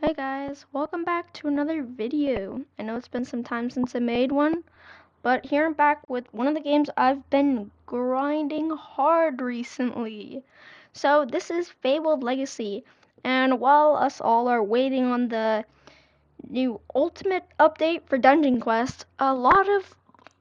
Hi guys, welcome back to another video. I know it's been some time since I made one, but here I'm back with one of the games I've been grinding hard recently. So this is Fabled Legacy, and while us all are waiting on the new Ultimate update for Dungeon Quest, a lot of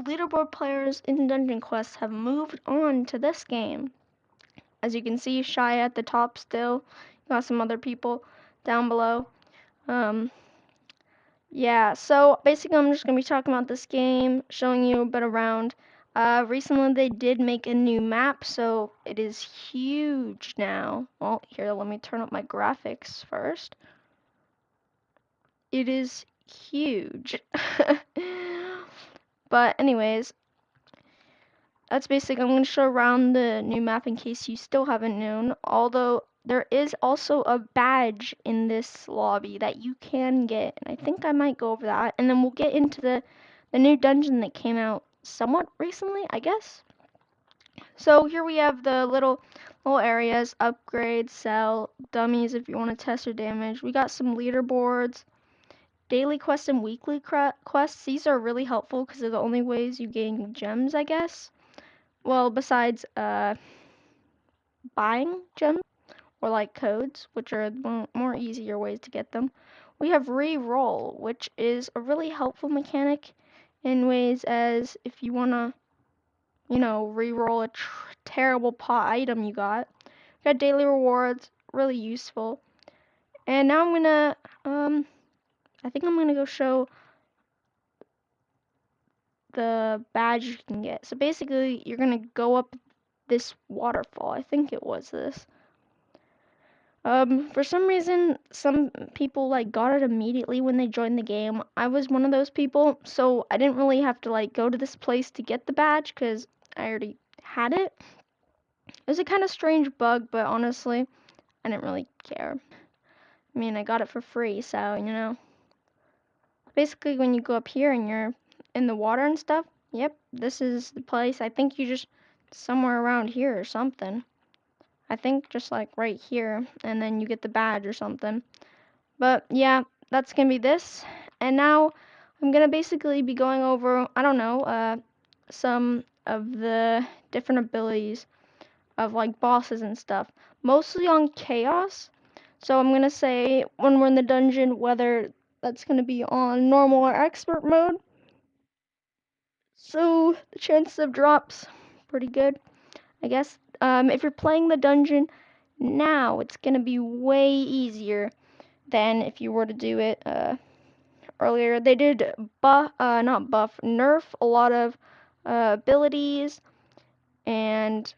leaderboard players in Dungeon Quest have moved on to this game. As you can see, Shy at the top still, got some other people down below. Um, Yeah, so basically I'm just going to be talking about this game, showing you a bit around. Recently they did make a new map, so it is huge now. Well, here, let me turn up my graphics first. It is huge. But anyways, that's basically, I'm going to show around the new map in case you still haven't known. Although there is also a badge in this lobby that you can get, and I think I might go over that. And then we'll get into the new dungeon that came out somewhat recently, I guess. So here we have the little areas: upgrade, sell, dummies if you want to test your damage. We got some leaderboards, daily quests and weekly quests. These are really helpful because they're the only ways you gain gems, I guess. Well, besides buying gems or like codes, which are more easier ways to get them. We have re-roll, which is a really helpful mechanic in ways as if you want to, re-roll a terrible pot item you got. We got daily rewards, really useful. And now I think I'm gonna go show the badge you can get. So basically, you're gonna go up this waterfall. I think it was this. For some reason, some people like got it immediately when they joined the game. I was one of those people, so I didn't really have to like go to this place to get the badge because I already had it. It was a kind of strange bug, but honestly, I didn't really care. I mean, I got it for free, so. Basically, when you go up here and you're in the water and stuff, yep, this is the place. I think you just somewhere around here or something. I think just like right here, and then you get the badge or something. But yeah, that's gonna be this. And now I'm gonna basically be going over, I don't know, some of the different abilities of like bosses and stuff. Mostly on chaos. So I'm gonna say when we're in the dungeon, whether that's gonna be on normal or expert mode. So the chances of drops, pretty good, I guess. If you're playing the dungeon now, it's gonna be way easier than if you were to do it earlier. They did not buff, nerf a lot of abilities and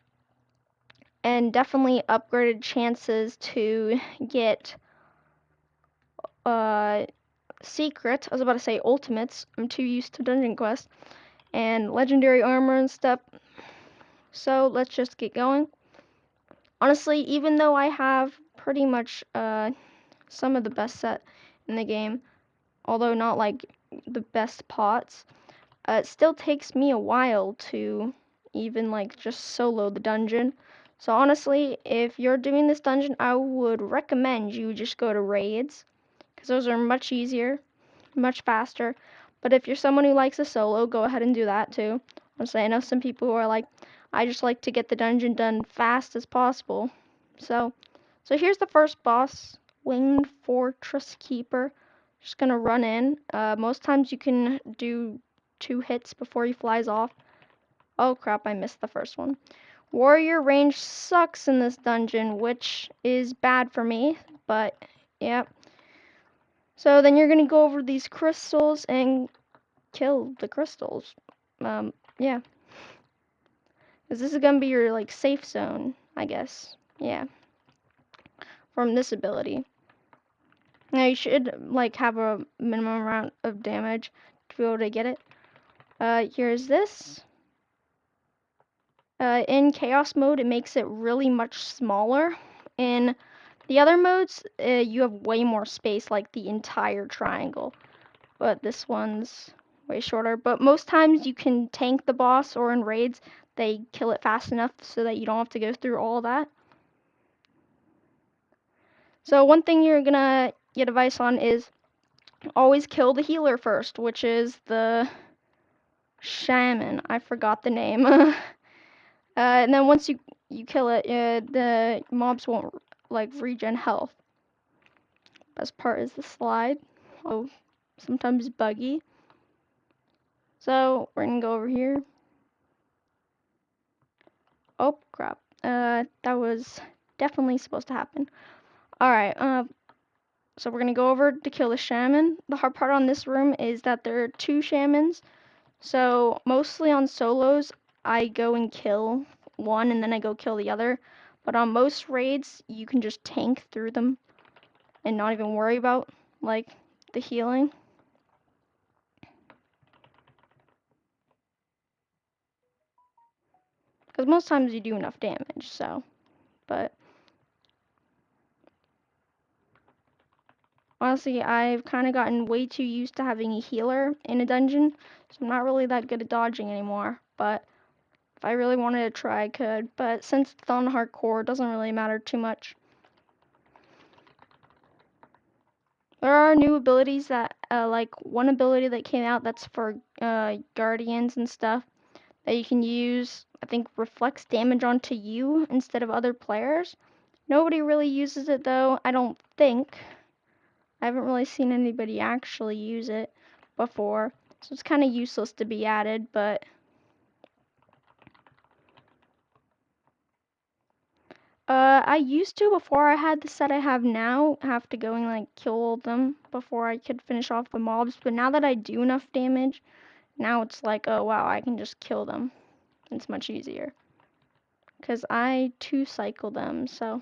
definitely upgraded chances to get uh secret. I was about to say ultimates. I'm too used to Dungeon Quest and legendary armor and stuff. So let's just get going. Honestly, even though I have pretty much some of the best set in the game, although not like the best pots, it still takes me a while to even like just solo the dungeon. So honestly, if you're doing this dungeon, I would recommend you just go to raids because those are much easier, much faster. But if you're someone who likes a solo, go ahead and do that too. Honestly, I know some people who are like, I just like to get the dungeon done fast as possible. So, so here's the first boss, Winged Fortress Keeper. Just gonna run in. Most times you can do 2 hits before he flies off. Oh crap, I missed the first one. Warrior range sucks in this dungeon, which is bad for me, but yeah. So then you're gonna go over these crystals and kill the crystals. Yeah. 'Cause this is gonna be your like safe zone, I guess. Yeah. From this ability. Now you should like have a minimum amount of damage to be able to get it. Here's this. In chaos mode, it makes it really much smaller. In the other modes, you have way more space, like the entire triangle. But this one's way shorter. But most times you can tank the boss, or in raids, they kill it fast enough so that you don't have to go through all that. So one thing you're gonna get advice on is always kill the healer first, which is the shaman. I forgot the name. And then once you kill it, the mobs won't like regen health. Best part is the slide. Oh, sometimes buggy. So we're gonna go over here. Oh crap. That was definitely supposed to happen. All right. So we're gonna go over to kill the shaman. The hard part on this room is that there are two shamans. So mostly on solos, I go and kill one and then I go kill the other. But on most raids, you can just tank through them and not even worry about like the healing. Because most times you do enough damage, so. But honestly, I've kind of gotten way too used to having a healer in a dungeon, so I'm not really that good at dodging anymore. But if I really wanted to try, I could. But since it's on hardcore, it doesn't really matter too much. There are new abilities that, like one ability that came out that's for guardians and stuff that you can use. I think reflects damage onto you instead of other players. Nobody really uses it though, I don't think. I haven't really seen anybody actually use it before, so it's kind of useless to be added, but I used to before I had the set I have now, have to go and like kill all of them before I could finish off the mobs, but now that I do enough damage, now it's like, oh wow, I can just kill them. It's much easier. Because I two-cycle them, so.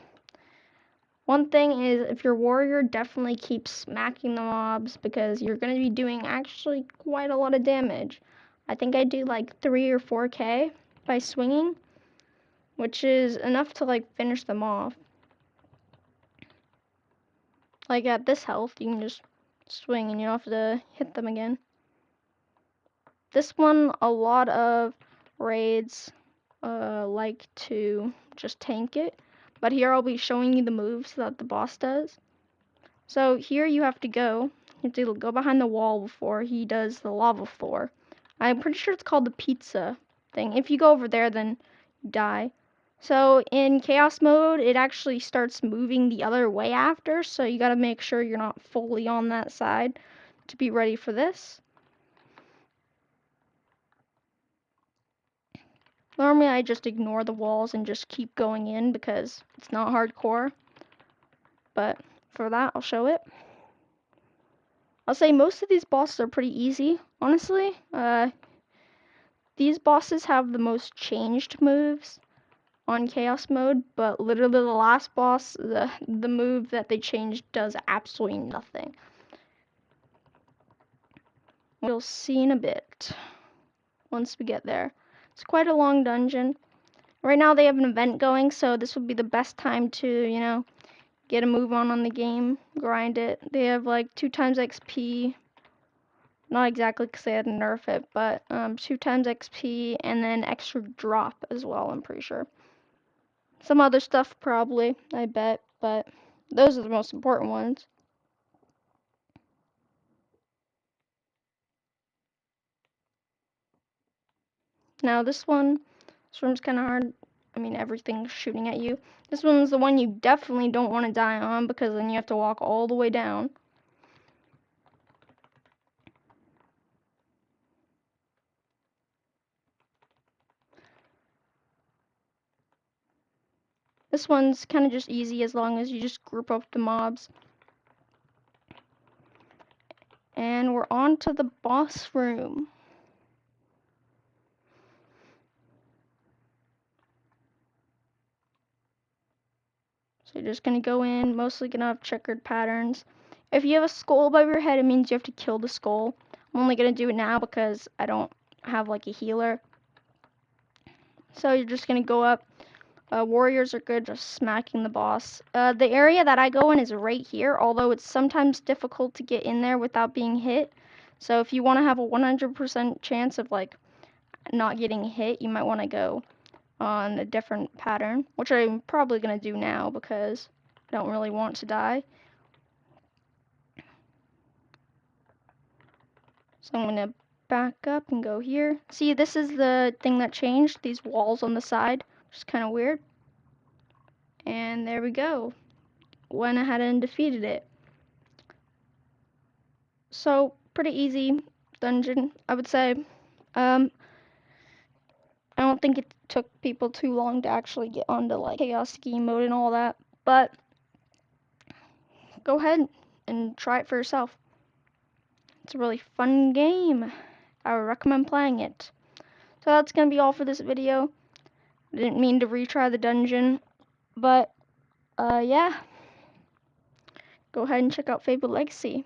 One thing is, if your warrior, definitely keep smacking the mobs because you're going to be doing actually quite a lot of damage. I think I do like 3 or 4k by swinging, which is enough to like finish them off. Like at this health, you can just swing and you don't have to hit them again. This one, a lot of raids like to just tank it, but here I'll be showing you the moves that the boss does. So here you have to go behind the wall before he does the lava floor. I'm pretty sure it's called the pizza thing. If you go over there, then you die. So in chaos mode, it actually starts moving the other way after, so you gotta make sure you're not fully on that side to be ready for this. Normally I just ignore the walls and just keep going in because it's not hardcore, but for that I'll show it. I'll say most of these bosses are pretty easy, honestly. These bosses have the most changed moves on chaos mode, but literally the last boss, the move that they changed does absolutely nothing. We'll see in a bit once we get there. It's quite a long dungeon. Right now they have an event going, so this would be the best time to, get a move on the game, grind it. They have like 2 times XP. Not exactly because they had to nerf it, but 2 times XP and then extra drop as well, I'm pretty sure. Some other stuff probably, I bet, but those are the most important ones. Now this room's kind of hard. I mean, everything's shooting at you. This one's the one you definitely don't want to die on because then you have to walk all the way down. This one's kind of just easy as long as you just group up the mobs. And we're on to the boss room. So you're just gonna go in, mostly gonna have checkered patterns. If you have a skull above your head, it means you have to kill the skull. I'm only gonna do it now because I don't have like a healer. So you're just gonna go up. Warriors are good just smacking the boss. The area that I go in is right here, although it's sometimes difficult to get in there without being hit. So if you want to have a 100% chance of like not getting hit, you might want to go on a different pattern, which I'm probably gonna do now because I don't really want to die. So I'm gonna back up and go here. See, this is the thing that changed, these walls on the side, which is kind of weird. And there we go. Went ahead and defeated it. So pretty easy dungeon, I would say. I don't think it took people too long to actually get onto like chaos scheme mode and all that, but go ahead and try it for yourself. It's a really fun game. I would recommend playing it. So that's gonna be all for this video. I didn't mean to retry the dungeon, but yeah, go ahead and check out Fabled Legacy.